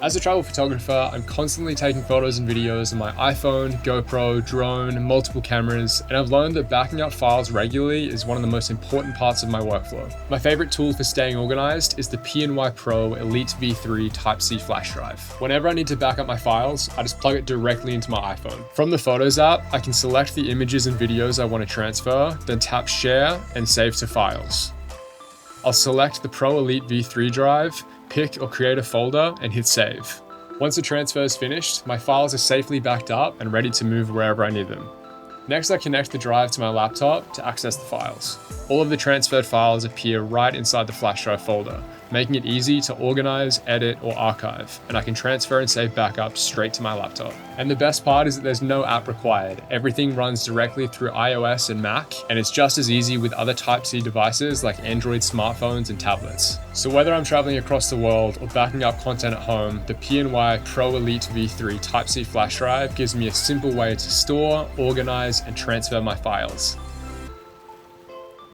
As a travel photographer, I'm constantly taking photos and videos on my iPhone, GoPro, drone, multiple cameras, and I've learned that backing up files regularly is one of the most important parts of my workflow. My favorite tool for staying organized is the PNY PRO Elite V3 Type-C flash drive. Whenever I need to back up my files, I just plug it directly into my iPhone. From the Photos app, I can select the images and videos I want to transfer, then tap Share and Save to Files. I'll select the Pro Elite V3 drive, pick or create a folder, and hit save. Once the transfer is finished, my files are safely backed up and ready to move wherever I need them. Next, I connect the drive to my laptop to access the files. All of the transferred files appear right inside the flash drive folder, making it easy to organize, edit, or archive, and I can transfer and save backups straight to my laptop. And the best part is that there's no app required. Everything runs directly through iOS and Mac, and it's just as easy with other Type-C devices like Android smartphones and tablets. So whether I'm traveling across the world or backing up content at home, the PNY PRO Elite V3 Type-C flash drive gives me a simple way to store, organize, and transfer my files.